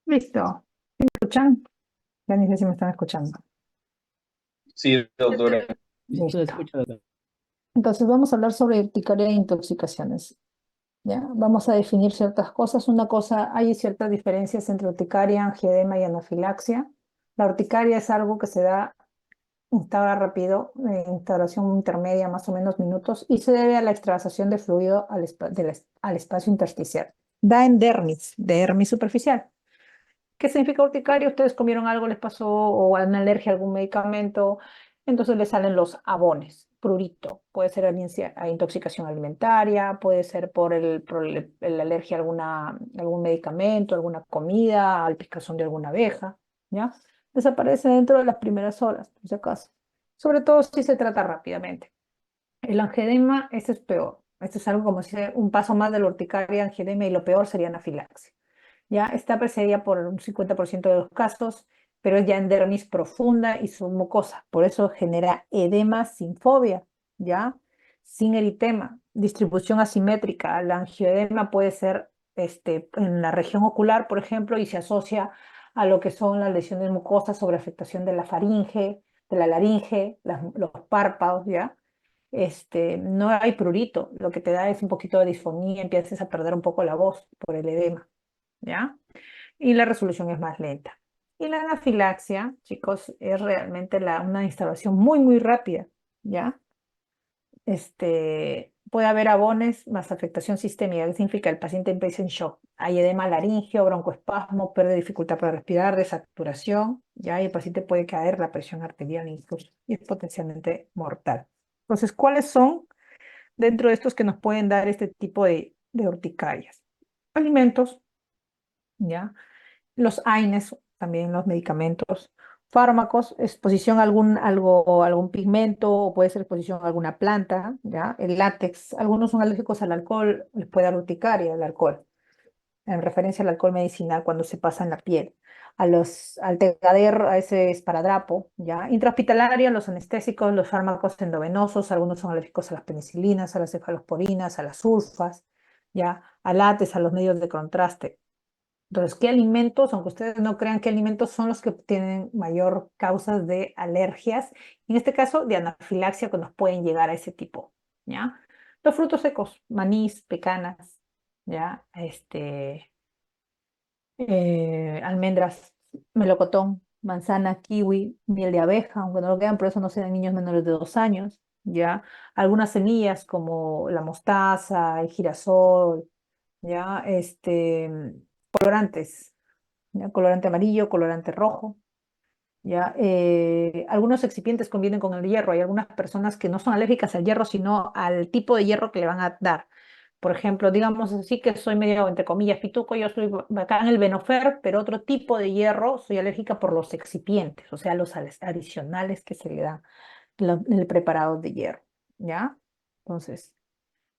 Listo. ¿Me escuchan? Ya ni sé si me están escuchando. Sí, doctora. Se Listo. escucha acá. Entonces vamos a hablar sobre urticaria e intoxicaciones. ¿Ya? Vamos a definir ciertas cosas. Una cosa, hay ciertas diferencias entre urticaria, angioedema y anafilaxia. La urticaria es algo que se da, instaura rápido, instauración intermedia, más o menos minutos, y se debe a la extravasación de fluido al espacio intersticial. Da en dermis superficial. ¿Qué significa urticaria? Ustedes comieron algo, les pasó, o una alergia a algún medicamento, entonces les salen los abones, prurito. Puede ser a intoxicación alimentaria, puede ser por la alergia a algún medicamento, alguna comida, al picazón de alguna abeja, ¿ya? Desaparece dentro de las primeras horas, por si acaso. Sobre todo si se trata rápidamente. El angedema, ese es peor. Este es algo como si un paso más de la urticaria, angedema, y lo peor sería anafilaxia. ¿Ya? Está precedida por un 50% de los casos, pero es ya en dermis profunda y submucosa. Por eso genera edema sin fobia, ¿ya? Sin eritema, distribución asimétrica. La angioedema puede ser en la región ocular, por ejemplo, y se asocia a lo que son las lesiones mucosas sobre afectación de la faringe, de la laringe, los párpados, ¿ya? No hay prurito, lo que te da es un poquito de disfonía, empiezas a perder un poco la voz por el edema. ¿Ya? Y la resolución es más lenta. Y la anafilaxia, chicos, es realmente una instalación muy, muy rápida, ¿ya? Puede haber abones más afectación sistémica, que significa el paciente empieza en shock. Hay edema laringio, broncoespasmo, pérdida de dificultad para respirar, desaturación, ¿ya? Y el paciente puede caer la presión arterial incluso, y es potencialmente mortal. Entonces, ¿cuáles son dentro de estos que nos pueden dar este tipo de urticarias? Alimentos, ¿ya? Los AINES, también los medicamentos, fármacos, exposición a algún pigmento, o puede ser exposición a alguna planta, ¿ya? El látex, algunos son alérgicos al alcohol, les puede dar urticaria el alcohol, en referencia al alcohol medicinal cuando se pasa en la piel. Al Tegader, a ese esparadrapo, ¿ya? Intrahospitalaria, los anestésicos, los fármacos endovenosos, algunos son alérgicos a las penicilinas, a las cefalosporinas, a las sulfas, ¿ya? Al látex, a los medios de contraste. Entonces, ¿qué alimentos, aunque ustedes no crean qué alimentos son los que tienen mayor causas de alergias? En este caso, de anafilaxia, que nos pueden llegar a ese tipo, ¿ya? Los frutos secos, manís, pecanas, ¿ya? Almendras, melocotón, manzana, kiwi, miel de abeja, aunque no lo crean, por eso no sean niños menores de 2 años, ¿ya? Algunas semillas como la mostaza, el girasol, ¿ya? Colorantes, ¿ya? Colorante amarillo, colorante rojo, ¿ya? Algunos excipientes convienen con el hierro. Hay algunas personas que no son alérgicas al hierro, sino al tipo de hierro que le van a dar. Por ejemplo, digamos así que soy medio, entre comillas, pituco, yo soy bacán el Venofer, pero otro tipo de hierro soy alérgica por los excipientes, o sea, los adicionales que se le dan en el preparado de hierro, ¿ya? Entonces,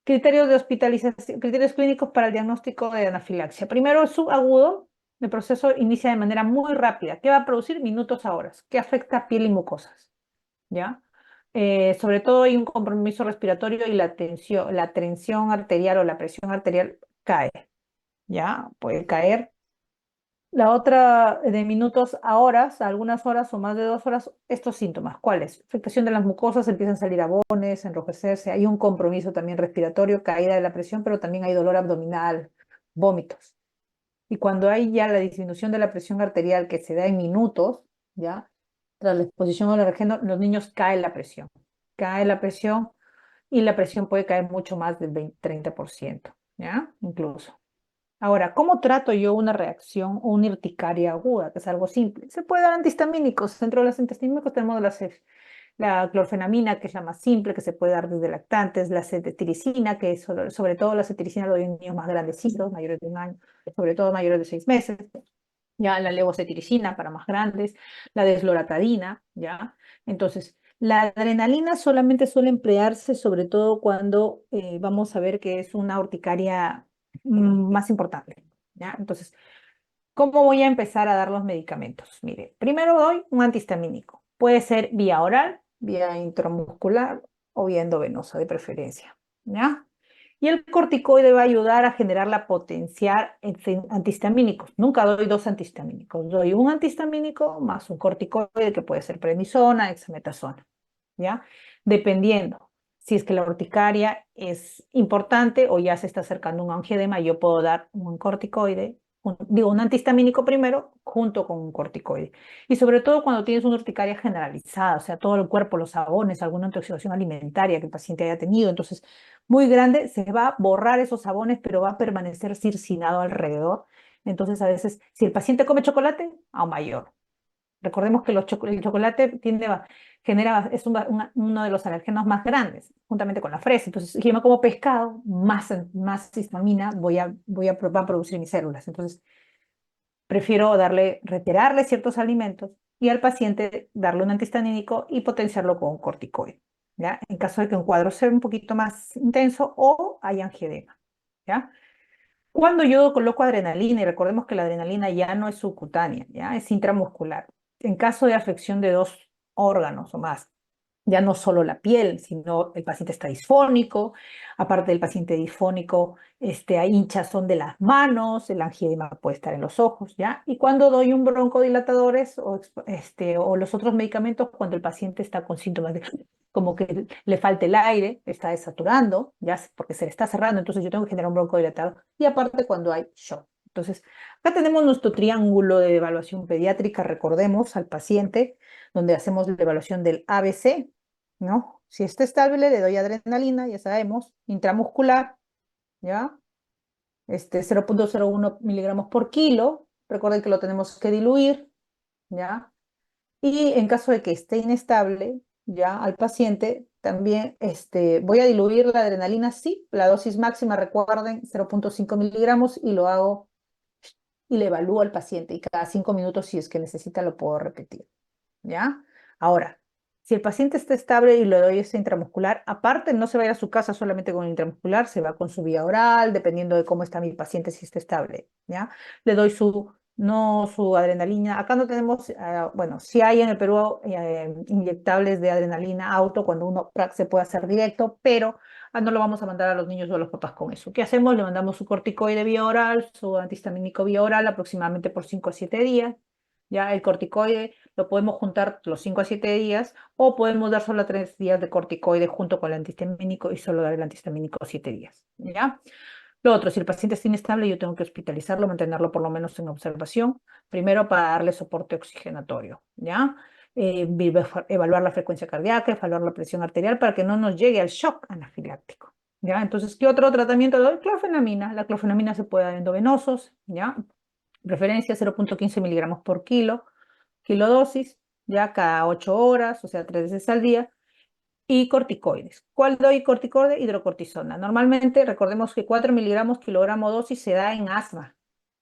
criterios de hospitalización, criterios clínicos para el diagnóstico de anafilaxia. Primero, el subagudo. El proceso inicia de manera muy rápida. ¿Qué va a producir? Minutos a horas. ¿Qué afecta a piel y mucosas? ¿Ya? Sobre todo hay un compromiso respiratorio y la tensión arterial o la presión arterial cae. ¿Ya? Puede caer. La otra de minutos a horas, a algunas horas o más de 2 horas, estos síntomas. ¿Cuáles? Afectación de las mucosas, empiezan a salir abones, enrojecerse, hay un compromiso también respiratorio, caída de la presión, pero también hay dolor abdominal, vómitos. Y cuando hay ya la disminución de la presión arterial que se da en minutos, ya, tras la exposición al alergeno, los niños cae la presión y la presión puede caer mucho más del 20-30%, ¿ya? Incluso. Ahora, ¿cómo trato yo una reacción o una urticaria aguda, que es algo simple? Se puede dar antihistamínicos. Dentro de los antihistamínicos tenemos la clorfenamina, que es la más simple, que se puede dar desde lactantes, la cetiricina, que es sobre todo la cetiricina lo doy en niños más grandecitos, mayores de 1 año, sobre todo mayores de 6 meses. Ya la levocetiricina para más grandes, la desloratadina, ¿ya? Entonces, la adrenalina solamente suele emplearse sobre todo cuando vamos a ver que es una urticaria más importante, ¿ya? Entonces, ¿cómo voy a empezar a dar los medicamentos? Mire, primero doy un antihistamínico. Puede ser vía oral, vía intramuscular o vía endovenosa de preferencia, ¿ya? Y el corticoide va a ayudar a generar la potencial antihistamínicos. Nunca doy dos antihistamínicos, doy un antihistamínico más un corticoide que puede ser prednisona, dexametasona, ¿ya? Dependiendo si es que la urticaria es importante o ya se está acercando un angioedema, yo puedo dar un corticoide, un antihistamínico primero junto con un corticoide. Y sobre todo cuando tienes una urticaria generalizada, o sea, todo el cuerpo, los sabones, alguna intoxicación alimentaria que el paciente haya tenido, entonces muy grande, se va a borrar esos sabones, pero va a permanecer circinado alrededor. Entonces, a veces, si el paciente come chocolate, aún mayor. Recordemos que el chocolate es uno de los alergenos más grandes, juntamente con la fresa. Entonces, si yo me como pescado, más histamina va a producir mis células. Entonces, prefiero retirarle ciertos alimentos y al paciente darle un antihistamínico y potenciarlo con un corticoide, ¿ya? En caso de que un cuadro sea un poquito más intenso o haya angioedema, ¿ya? Cuando yo coloco adrenalina, y recordemos que la adrenalina ya no es subcutánea, ya es intramuscular. En caso de afección de dos órganos o más, ya no solo la piel, sino el paciente está disfónico, aparte del paciente disfónico, hay hinchazón de las manos, el angiedema puede estar en los ojos, ¿ya? Y cuando doy un broncodilatadores o los otros medicamentos, cuando el paciente está con síntomas de como que le falta el aire, está desaturando, ya porque se le está cerrando, entonces yo tengo que generar un broncodilatador, y aparte cuando hay shock. Entonces, acá tenemos nuestro triángulo de evaluación pediátrica, recordemos al paciente, donde hacemos la evaluación del ABC, ¿no? Si está estable, le doy adrenalina, ya sabemos, intramuscular, ¿ya? 0,01 miligramos por kilo. Recuerden que lo tenemos que diluir, ¿ya? Y en caso de que esté inestable, ya al paciente, también voy a diluir la adrenalina, sí, la dosis máxima, recuerden, 0,5 miligramos, y lo hago y le evalúo al paciente. Y cada 5 minutos, si es que necesita, lo puedo repetir. ¿Ya? Ahora, si el paciente está estable y le doy ese intramuscular, aparte no se va a ir a su casa solamente con el intramuscular, se va con su vía oral, dependiendo de cómo está mi paciente, si está estable, ¿ya? Le doy no su adrenalina. Acá no tenemos, bueno, sí hay en el Perú inyectables de adrenalina auto, cuando uno se puede hacer directo, pero no lo vamos a mandar a los niños o a los papás con eso. ¿Qué hacemos? Le mandamos su corticoide vía oral, su antihistamínico vía oral, aproximadamente por 5 a 7 días. Ya el corticoide lo podemos juntar los 5 a 7 días, o podemos dar solo 3 días de corticoide junto con el antihistamínico y solo dar el antihistamínico 7 días, ¿ya? Lo otro, si el paciente está inestable, yo tengo que hospitalizarlo, mantenerlo por lo menos en observación, primero para darle soporte oxigenatorio, ¿ya? Evaluar la frecuencia cardíaca, evaluar la presión arterial para que no nos llegue al shock anafiláctico, ¿ya? Entonces, ¿qué otro tratamiento le doy? Clofenamina. La clofenamina se puede dar endovenosos, ¿ya? Preferencia 0,15 miligramos por kilodosis, ya cada 8 horas, o sea, 3 veces al día, y corticoides. ¿Cuál doy corticoide? Hidrocortisona. Normalmente, recordemos que 4 miligramos kilogramo dosis se da en asma,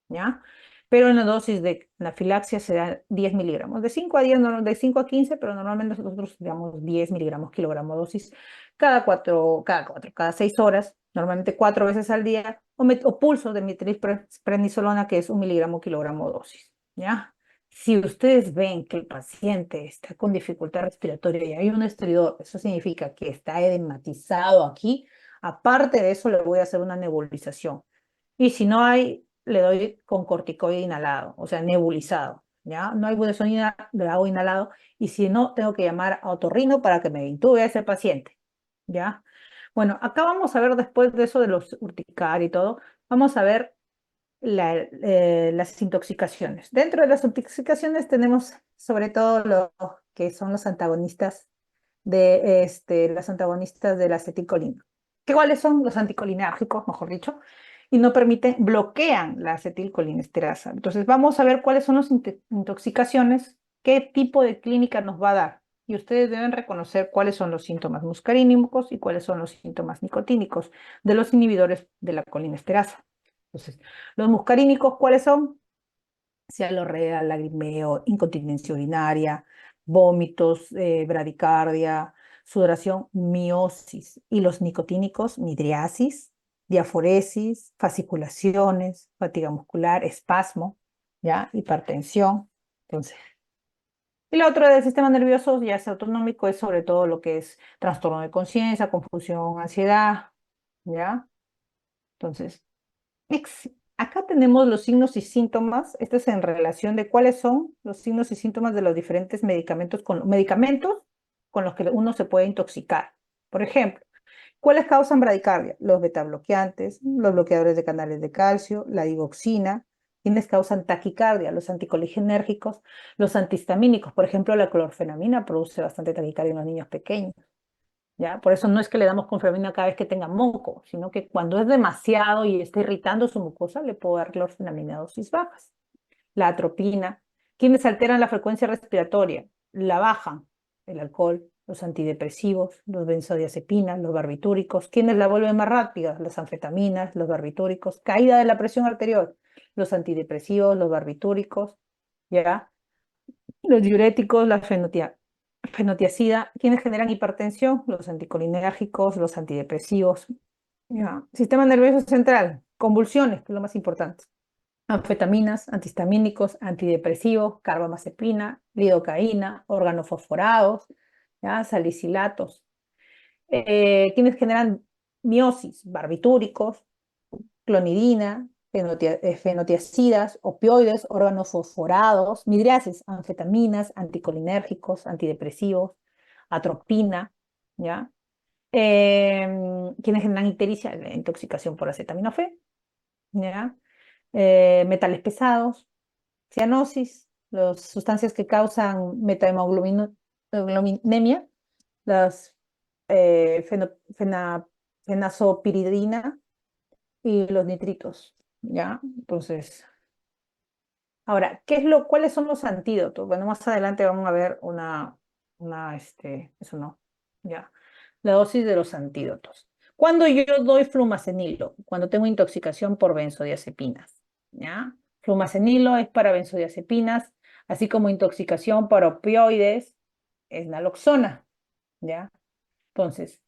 ¿ya? Pero en la dosis de anafilaxia se da 10 miligramos. De 5 a 10, de 5 a 15, pero normalmente nosotros damos 10 miligramos kilogramo dosis cada 6 horas, normalmente 4 veces al día, o pulso de metilprednisolona, que es 1 miligramo kilogramo dosis, ¿ya? Si ustedes ven que el paciente está con dificultad respiratoria y hay un estridor, eso significa que está edematizado aquí. Aparte de eso, le voy a hacer una nebulización. Y si no hay, le doy con corticoide inhalado, o sea, nebulizado, ¿ya? No hay budesonida, le hago inhalado. Y si no, tengo que llamar a otorrino para que me intube a ese paciente, ¿ya? Bueno, acá vamos a ver, después de eso de los urticaria y todo, vamos a ver las intoxicaciones. Dentro de las intoxicaciones tenemos sobre todo lo que son los antagonistas las antagonistas de la acetilcolina. ¿Cuáles son los anticolinérgicos, mejor dicho? Y no permiten, bloquean la acetilcolinesterasa. Entonces vamos a ver cuáles son las intoxicaciones, qué tipo de clínica nos va a dar. Y ustedes deben reconocer cuáles son los síntomas muscarínicos y cuáles son los síntomas nicotínicos de los inhibidores de la colinesterasa. Entonces, los muscarínicos, ¿cuáles son? Cialorrea, lagrimeo, incontinencia urinaria, vómitos, bradicardia, sudoración, miosis. Y los nicotínicos, midriasis, diaforesis, fasciculaciones, fatiga muscular, espasmo, ¿ya? Hipertensión. Entonces, y lo otro del sistema nervioso, ya sea autonómico, es sobre todo lo que es trastorno de conciencia, confusión, ansiedad, ¿ya? Entonces, acá tenemos los signos y síntomas. Esto es en relación de cuáles son los signos y síntomas de los diferentes medicamentos con los que uno se puede intoxicar. Por ejemplo, ¿cuáles causan bradicardia? Los betabloqueantes, los bloqueadores de canales de calcio, la digoxina. ¿Quiénes causan taquicardia? Los anticolinérgicos, los antihistamínicos. Por ejemplo, la clorfenamina produce bastante taquicardia en los niños pequeños. ¿Ya? Por eso no es que le damos clorfenamina cada vez que tenga moco, sino que cuando es demasiado y está irritando su mucosa, le puedo dar clorfenamina a dosis bajas. La atropina. ¿Quiénes alteran la frecuencia respiratoria? La bajan. El alcohol, los antidepresivos, los benzodiazepinas, los barbitúricos. ¿Quiénes la vuelven más rápida? Las anfetaminas, los barbitúricos. Caída de la presión arterial, los antidepresivos, los barbitúricos, ¿ya? Los diuréticos, la fenotiazida. ¿Quiénes generan hipertensión? Los anticolinérgicos, los antidepresivos. ¿Ya? Sistema nervioso central, convulsiones, que es lo más importante. Anfetaminas, antihistamínicos, antidepresivos, carbamazepina, lidocaína, organofosforados, ¿ya? Salicilatos. ¿Quiénes generan miosis? Barbitúricos, clonidina, fenotiacidas, opioides, órganos fosforados, midriasis, anfetaminas, anticolinérgicos, antidepresivos, atropina, ¿ya? ¿Quiénes generan ictericia? La intoxicación por acetaminofén, ¿ya? Metales pesados, cianosis, las sustancias que causan metahemoglobinemia, las fenazopiridina y los nitritos, ¿ya? Entonces, ahora, ¿cuáles son los antídotos? Bueno, más adelante vamos a ver eso no, ya, la dosis de los antídotos. Cuando yo doy flumacenilo, cuando tengo intoxicación por benzodiazepinas, ¿ya? Flumacenilo es para benzodiazepinas, así como intoxicación por opioides, es naloxona, ¿ya? Entonces,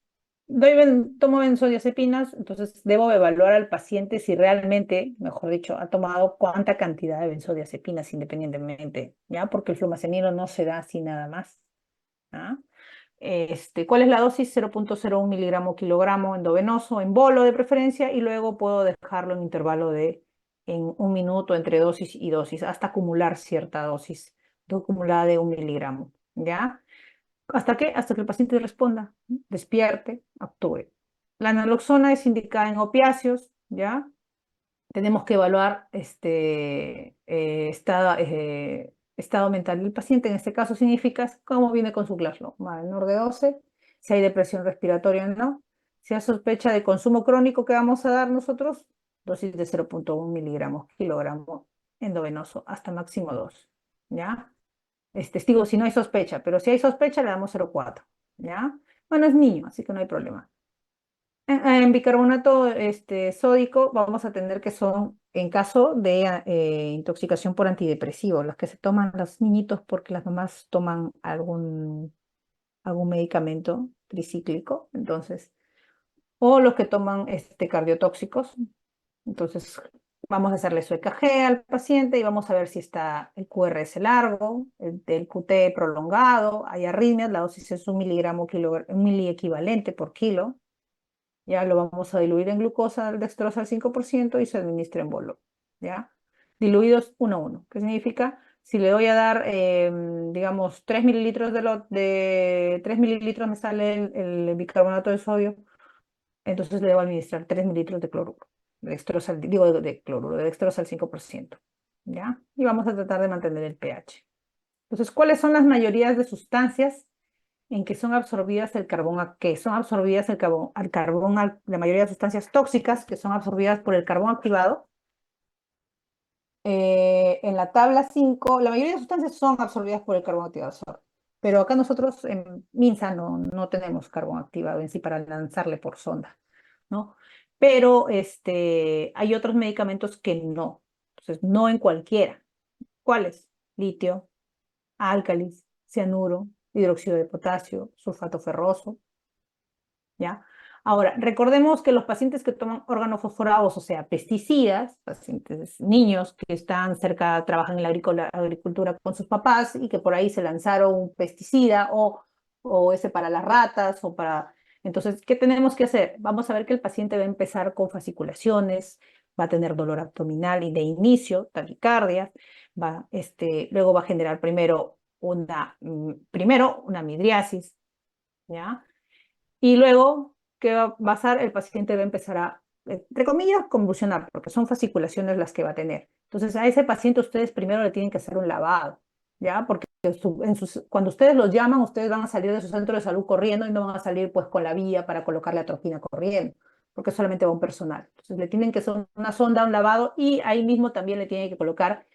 tomo benzodiazepinas, entonces debo evaluar al paciente si realmente, mejor dicho, ha tomado cuánta cantidad de benzodiazepinas independientemente, ¿ya? Porque el flumacenilo no se da así nada más, ¿ah? ¿Cuál es la dosis? 0,01 miligramo kilogramo endovenoso, en bolo de preferencia, y luego puedo dejarlo en intervalo en un minuto entre dosis y dosis, hasta acumular cierta dosis acumulada de 1 miligramo, ¿ya? ¿Hasta qué? Hasta que el paciente responda, despierte, actúe. La naloxona es indicada en opiáceos, ¿ya? Tenemos que evaluar estado mental del paciente. En este caso significa cómo viene con su Glasgow, menor de 12, si hay depresión respiratoria o no. Si hay sospecha de consumo crónico, que vamos a dar nosotros, dosis de 0,1 miligramos kilogramo endovenoso, hasta máximo 2, ¿ya? Digo, si no hay sospecha, pero si hay sospecha le damos 0,4, ¿ya? Bueno, es niño, así que no hay problema. En bicarbonato sódico vamos a tener que son, en caso de intoxicación por antidepresivo, los que se toman los niñitos porque las mamás toman algún medicamento tricíclico, entonces, o los que toman cardiotóxicos. Entonces, vamos a hacerle su EKG al paciente y vamos a ver si está el QRS largo, el QT prolongado, hay arritmias, la dosis es 1 miliequivalente por kilo. Ya lo vamos a diluir en glucosa dextrosa al 5% y se administra en bolo, ¿ya? Diluidos 1 a 1. ¿Qué significa? Si le doy a dar, digamos, 3 mililitros de 3 mililitros me sale el bicarbonato de sodio, entonces le debo administrar 3 mililitros de cloruro, de dextrosa, digo de cloruro, de dextrosa al 5%, ¿ya? Y vamos a tratar de mantener el pH. Entonces, ¿cuáles son las mayorías de sustancias en que son absorbidas el carbón, que son absorbidas la mayoría de sustancias tóxicas que son absorbidas por el carbón activado? En la tabla 5, la mayoría de sustancias son absorbidas por el carbón activado, pero acá nosotros en MINSA no tenemos carbón activado en sí para lanzarle por sonda, ¿no? Pero hay otros medicamentos que no, entonces no en cualquiera. ¿Cuáles? Litio, álcalis, cianuro, hidróxido de potasio, sulfato ferroso, ¿ya? Ahora, recordemos que los pacientes que toman organofosforados, o sea, pesticidas, pacientes, niños que están cerca, trabajan en la agricultura con sus papás y que por ahí se lanzaron un pesticida o ese para las ratas o para Entonces, ¿qué tenemos que hacer? Vamos a ver que el paciente va a empezar con fasciculaciones, va a tener dolor abdominal y de inicio, taquicardia, luego va a generar primero una midriasis, ¿ya? Y luego, ¿qué va a pasar? El paciente va a empezar a, entre comillas, convulsionar, porque son fasciculaciones las que va a tener. Entonces, a ese paciente ustedes primero le tienen que hacer un lavado, ¿ya? Porque cuando ustedes los llaman, ustedes van a salir de su centro de salud corriendo y no van a salir pues con la vía para colocarle atropina corriendo, porque solamente va un personal. Entonces, le tienen que hacer una sonda, un lavado, y ahí mismo también le tienen que colocar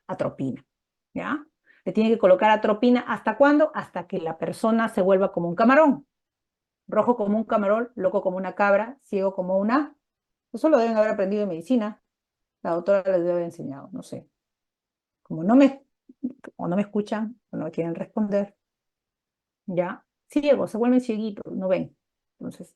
atropina, ¿ya? Le tienen que colocar atropina, ¿hasta cuándo? Hasta que la persona se vuelva como un camarón, rojo como un camarón, loco como una cabra, ciego como una. Eso lo deben haber aprendido en medicina. La doctora les debe haber enseñado, no sé. Como no me escuchan, o no me quieren responder, ya, ciegos, se vuelven cieguitos, no ven. Entonces,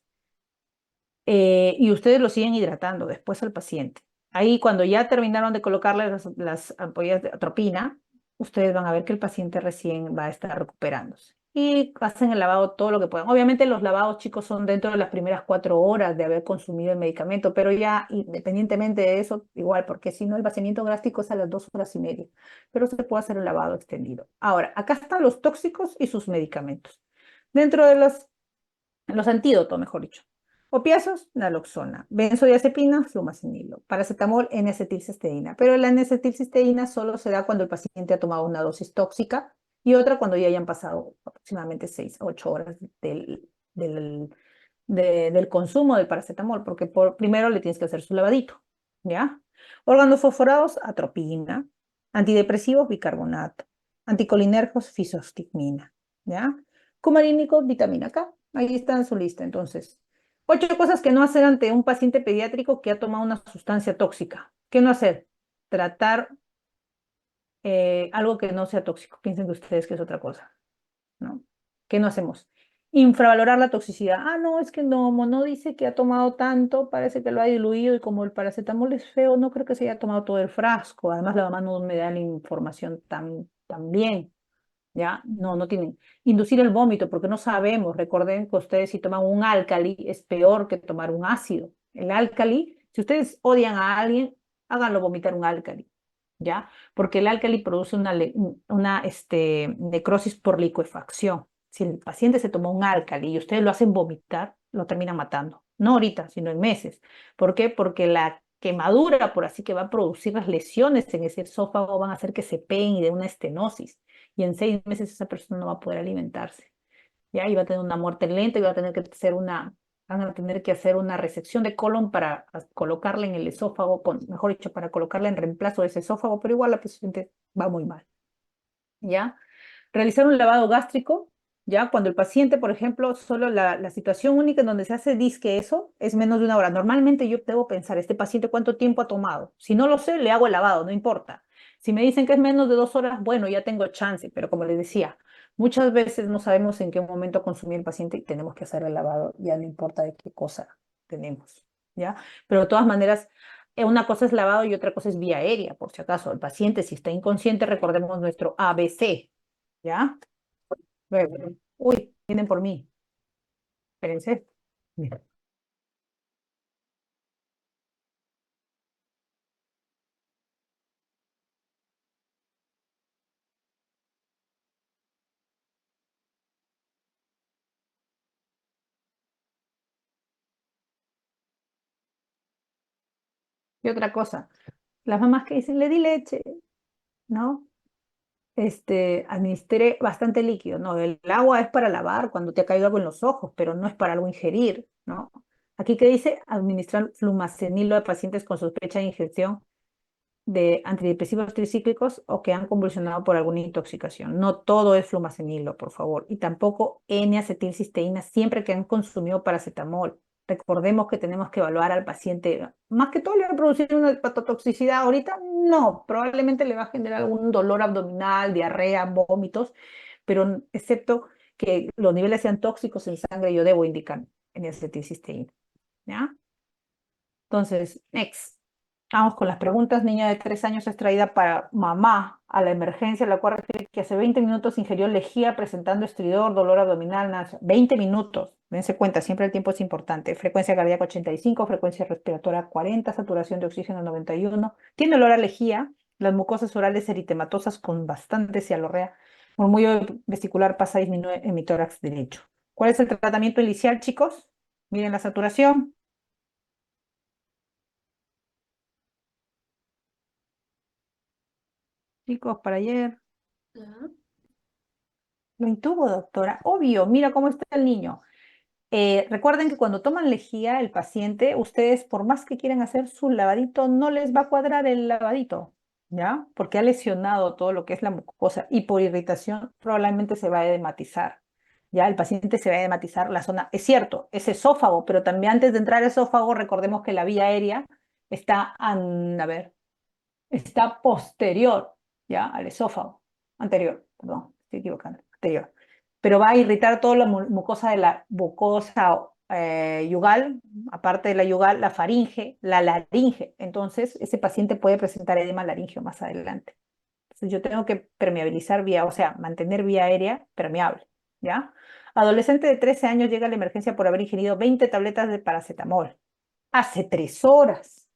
y ustedes lo siguen hidratando después al paciente. Ahí, cuando ya terminaron de colocarle las ampollas de atropina, ustedes van a ver que el paciente recién va a estar recuperándose. Y hacen el lavado todo lo que puedan. Obviamente los lavados, chicos, son dentro de las primeras 4 horas de haber consumido el medicamento, pero ya independientemente de eso, igual, porque si no el vaciamiento gástrico es a las 2 horas y media, pero se puede hacer un lavado extendido. Ahora, acá están los tóxicos y sus medicamentos. Dentro de los antídotos, mejor dicho. Opiáceos, naloxona. Benzodiazepina, flumacenilo. Paracetamol, N-acetilcisteína. Pero la N-acetilcisteína solo se da cuando el paciente ha tomado una dosis tóxica y otra cuando ya hayan pasado aproximadamente 6 a 8 horas del consumo del paracetamol, porque primero le tienes que hacer su lavadito, ¿ya? Órganos fosforados, atropina. Antidepresivos, bicarbonato. Anticolinérgicos, fisostigmina, ¿ya? Cumarínicos, vitamina K. Ahí está en su lista. Entonces, 8 cosas que no hacer ante un paciente pediátrico que ha tomado una sustancia tóxica. ¿Qué no hacer? Tratar algo que no sea tóxico. Piensen ustedes que es otra cosa, ¿no? ¿Qué no hacemos? Infravalorar la toxicidad. Ah, no, es que no dice que ha tomado tanto, parece que lo ha diluido y como el paracetamol es feo, no creo que se haya tomado todo el frasco. Además, la mamá no me da la información tan bien. ¿Ya? No tienen. Inducir el vómito, porque no sabemos. Recuerden que ustedes si toman un álcali es peor que tomar un ácido. El álcali, si ustedes odian a alguien, háganlo vomitar un álcali, ¿ya? Porque el álcali produce una necrosis por licuefacción. Si el paciente se tomó un álcali y ustedes lo hacen vomitar, lo terminan matando. No ahorita, sino en meses. ¿Por qué? Porque la quemadura, por así que va a producir las lesiones en ese esófago, van a hacer que se peguen y de una estenosis y en 6 meses esa persona no va a poder alimentarse, ¿ya? Y va a tener una muerte lenta y van a tener que hacer una resección de colon para colocarla en el esófago, mejor dicho, para colocarla en reemplazo de ese esófago, pero igual la paciente va muy mal, ¿ya? Realizar un lavado gástrico, ¿ya? Cuando el paciente, por ejemplo, solo la situación única en donde se hace disque eso es menos de 1 hora. Normalmente yo debo pensar, este paciente cuánto tiempo ha tomado. Si no lo sé, le hago el lavado, no importa. Si me dicen que es menos de 2 horas, bueno, ya tengo chance, pero como les decía, muchas veces no sabemos en qué momento consumir el paciente y tenemos que hacer el lavado, ya no importa de qué cosa tenemos, ¿ya? Pero de todas maneras, una cosa es lavado y otra cosa es vía aérea, por si acaso. El paciente, si está inconsciente, recordemos nuestro ABC, ¿ya? Luego, uy, vienen por mí. Espérense. Mira. Y otra cosa, las mamás que dicen, le di leche, ¿no? Administré bastante líquido. No, el agua es para lavar cuando te ha caído algo en los ojos, pero no es para algo ingerir, ¿no? Aquí que dice administrar flumacenilo a pacientes con sospecha de ingestión de antidepresivos tricíclicos o que han convulsionado por alguna intoxicación. No todo es flumacenilo, por favor. Y tampoco N-acetilcisteína siempre que han consumido paracetamol. Recordemos que tenemos que evaluar al paciente. Más que todo le va a producir una hepatotoxicidad. Ahorita no, probablemente le va a generar algún dolor abdominal, diarrea, vómitos, pero excepto que los niveles sean tóxicos en sangre, yo debo indicar N-acetilcisteína. ¿Ya? Entonces, next. Vamos con las preguntas. Niña de 3 años es traída para mamá a la emergencia, la cual refiere que hace 20 minutos ingirió lejía presentando estridor, dolor abdominal, náusea. 20 minutos. Dense cuenta, siempre el tiempo es importante. Frecuencia cardíaca 85, frecuencia respiratoria 40, saturación de oxígeno 91. Tiene olor a lejía, las mucosas orales eritematosas con bastante cialorrea. Murmullo vesicular pasa a disminuir en mi tórax derecho. ¿Cuál es el tratamiento inicial, chicos? Miren la saturación. Chicos, para ayer. Ya. Lo intubo, doctora. Obvio, mira cómo está el niño. Recuerden que cuando toman lejía, el paciente, ustedes por más que quieran hacer su lavadito, no les va a cuadrar el lavadito, ¿ya? Porque ha lesionado todo lo que es la mucosa y por irritación probablemente se va a edematizar, ¿ya? El paciente se va a edematizar la zona, es cierto, es esófago, pero también antes de entrar al esófago, recordemos que la vía aérea está, a ver, está posterior, ¿ya? Al esófago, anterior, perdón, estoy equivocando, anterior. Pero va a irritar toda la mucosa de la mucosa yugal, aparte de la yugal, la faringe, la laringe. Entonces, ese paciente puede presentar edema laringio más adelante. Entonces, yo tengo que permeabilizar vía, o sea, mantener vía aérea permeable, ¿ya? Adolescente de 13 años llega a la emergencia por haber ingerido 20 tabletas de paracetamol. Hace 3 horas.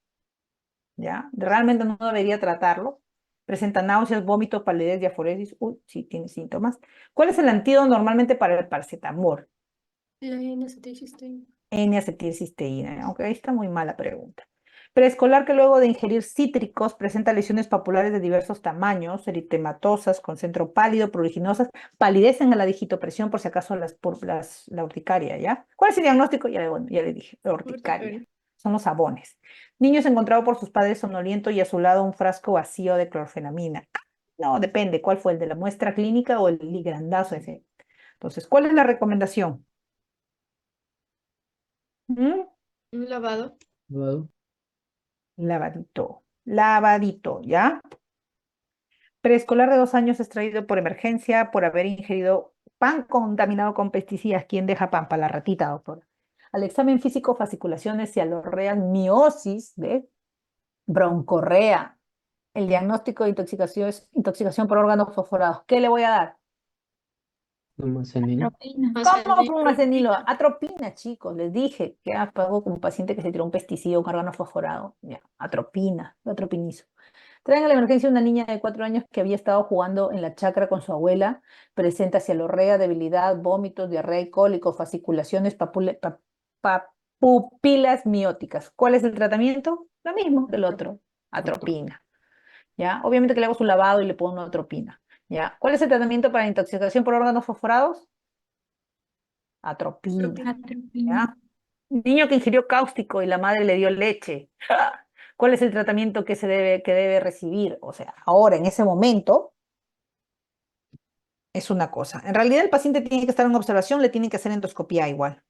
¿Ya? Realmente no debería tratarlo. Presenta náuseas, vómitos, palidez, diaforesis. Uy, sí, tiene síntomas. ¿Cuál es el antídoto normalmente para el paracetamol? La N-acetilcisteína. N-acetilcisteína. Aunque ahí está muy mala pregunta. Preescolar que luego de ingerir cítricos presenta lesiones papulares de diversos tamaños, eritematosas, con centro pálido, pruriginosas, palidez en la digitopresión, por si acaso la urticaria, ¿ya? ¿Cuál es el diagnóstico? Bueno, ya le dije, la urticaria. Urticaria. Son los abones. Niños encontrado por sus padres sonoliento y a su lado un frasco vacío de clorfenamina. No, depende, ¿cuál fue el de la muestra clínica o el ligrandazo ese? Entonces, ¿cuál es la recomendación? ¿Mm? Un lavado. Lavado. Lavadito, lavadito, ¿ya? Preescolar de 2 años extraído por emergencia por haber ingerido pan contaminado con pesticidas. ¿Quién deja pan? Para la ratita, doctora. Al examen físico, fasciculaciones, cialorrea, miosis, ¿ves? Broncorrea. El diagnóstico de intoxicación es intoxicación por órganos fosforados. ¿Qué le voy a dar? Almacenil. ¿Cómo fumacenilo? Atropina, chicos. Les dije que hago con un paciente que se tiró un pesticida, un órgano fosforado. Ya, atropina, lo atropinizo. Traen a la emergencia una niña de 4 años que había estado jugando en la chacra con su abuela. Presenta cialorrea, debilidad, vómitos, diarrea y cólico, fasciculaciones, pupilas mióticas. ¿Cuál es el tratamiento? Lo mismo que el otro, atropina. ¿Ya? Obviamente que le hago su lavado y le pongo una atropina. ¿Ya? ¿Cuál es el tratamiento para intoxicación por órganos fosforados? Atropina. ¿Ya? Niño que ingirió cáustico y la madre le dio leche. ¿Cuál es el tratamiento que debe recibir? O sea, ahora, en ese momento, es una cosa. En realidad, el paciente tiene que estar en observación, le tienen que hacer endoscopía igual.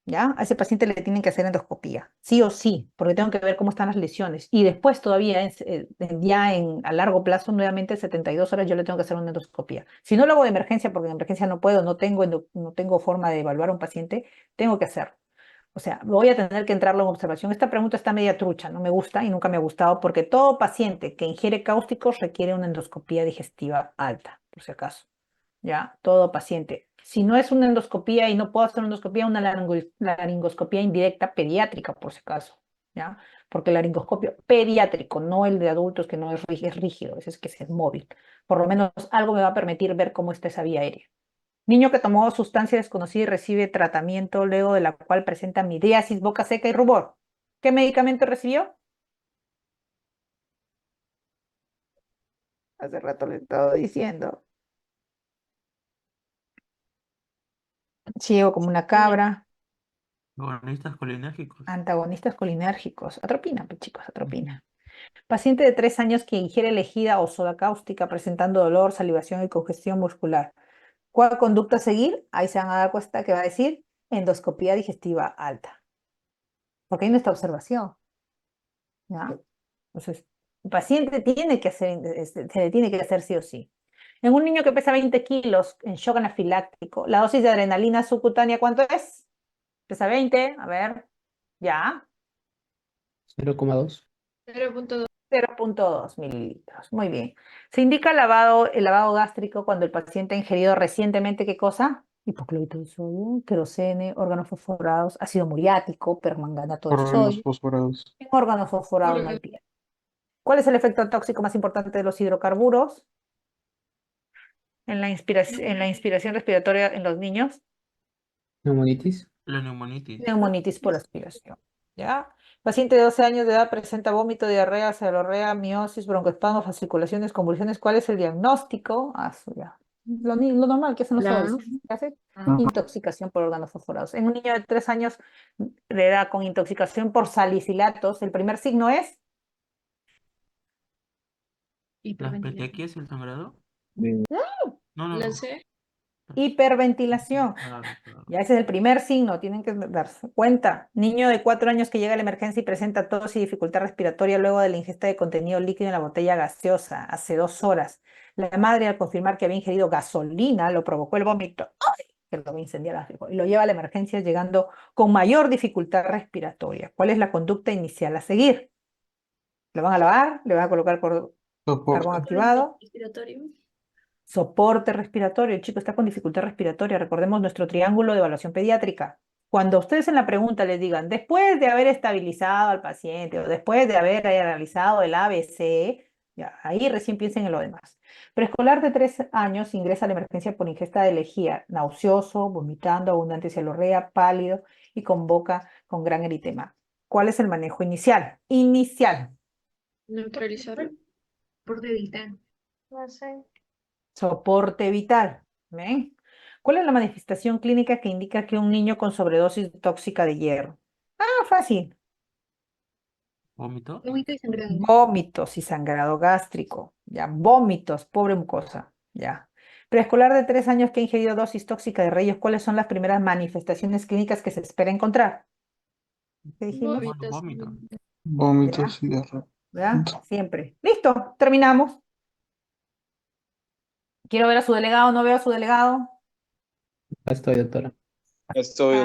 ¿Ya? A ese paciente le tienen que hacer endoscopía, sí o sí, porque tengo que ver cómo están las lesiones. Y después todavía, a largo plazo, nuevamente 72 horas, yo le tengo que hacer una endoscopía. Si no lo hago de emergencia, porque en emergencia no puedo, no tengo forma de evaluar a un paciente, tengo que hacerlo. O sea, voy a tener que entrarlo en observación. Esta pregunta está media trucha, no me gusta y nunca me ha gustado, porque todo paciente que ingiere cáusticos requiere una endoscopía digestiva alta, por si acaso. ¿Ya? Todo paciente. Si no es una endoscopía y no puedo hacer una endoscopía, una laringoscopía indirecta pediátrica, por si acaso, ¿ya? Porque el laringoscopio pediátrico, no el de adultos que no es rígido, ese es que es móvil. Por lo menos algo me va a permitir ver cómo está esa vía aérea. Niño que tomó sustancia desconocida y recibe tratamiento, luego de la cual presenta midriasis, boca seca y rubor. ¿Qué medicamento recibió? Hace rato le estaba diciendo. Ciego como una cabra. Agonistas colinérgicos. Antagonistas colinérgicos. Atropina, pues, chicos, atropina. Paciente de 3 años que ingiere lejía o soda cáustica presentando dolor, salivación y congestión muscular. ¿Cuál conducta a seguir? Ahí se van a dar cuenta que va a decir endoscopía digestiva alta. Porque hay nuestra observación. ¿Ya? Entonces, el paciente tiene que hacer, se le tiene que hacer sí o sí. En un niño que pesa 20 kilos en shock anafiláctico, la dosis de adrenalina subcutánea, ¿cuánto es? Pesa 20, a ver, ya. 0,2. 0.2. 0,2 mililitros. Muy bien. Se indica el lavado gástrico cuando el paciente ha ingerido recientemente, ¿qué cosa? hipoclorito de sodio, querosene, órganos fosforados, ácido muriático, permanganato de Órganos sodio, fosforados. en órganos fosforados no hay piedra. ¿Cuál es el efecto tóxico más importante de los hidrocarburos en la inspiración respiratoria en los niños? Neumonitis. La neumonitis. Neumonitis por aspiración. ¿Ya? Paciente de 12 años de edad presenta vómito, diarrea, cefalorrea, miosis, broncoespasmos, fasciculaciones, convulsiones. ¿Cuál es el diagnóstico? Ya. Lo normal que hacen los adolescentes. ¿Qué hace? Intoxicación por órganos fosforados. En un niño de 3 años de edad con intoxicación por salicilatos, el primer signo es ¿Las petequias y el sangrado? Mm. No, no, No no. sé. hiperventilación. Claro, claro. Ya ese es el primer signo, tienen que darse cuenta. Niño de 4 años que llega a la emergencia y presenta tos y dificultad respiratoria luego de la ingesta de contenido líquido en la botella gaseosa hace 2 horas. La madre, al confirmar que había ingerido gasolina, lo provocó el vómito, ¡ay!, que lo va a incendiar y lo lleva a la emergencia llegando con mayor dificultad respiratoria. ¿Cuál es la conducta inicial a seguir? ¿Lo van a lavar? ¿Le van a colocar por carbón Soporte. activado? Respiratorio. Soporte respiratorio, el chico está con dificultad respiratoria. Recordemos nuestro triángulo de evaluación pediátrica. Cuando ustedes en la pregunta les digan, después de haber estabilizado al paciente o después de haber realizado el ABC, ya, ahí recién piensen en lo demás. Preescolar de 3 años ingresa a la emergencia por ingesta de lejía, nauseoso, vomitando, abundante cialorrea, pálido y con boca con gran eritema. ¿Cuál es el manejo inicial? Inicial. Neutralizarlo. Por debilitar. No sé. Soporte vital. ¿Ven? ¿Cuál es la manifestación clínica que indica que un niño con sobredosis tóxica de hierro? Ah, fácil. ¿Vómito? Vómito y sangrado. Vómitos y sangrado gástrico. Ya, vómitos, pobre mucosa. Ya. Preescolar de 3 años que ha ingerido dosis tóxica de rayos, ¿cuáles son las primeras manifestaciones clínicas que se espera encontrar? ¿Qué dijimos? Vómitos. Vómito. Vómitos y diarrea. ¿Verdad? Siempre. Listo, terminamos. Quiero ver a su delegado, no veo a su delegado. Acá estoy, doctora. Estoy,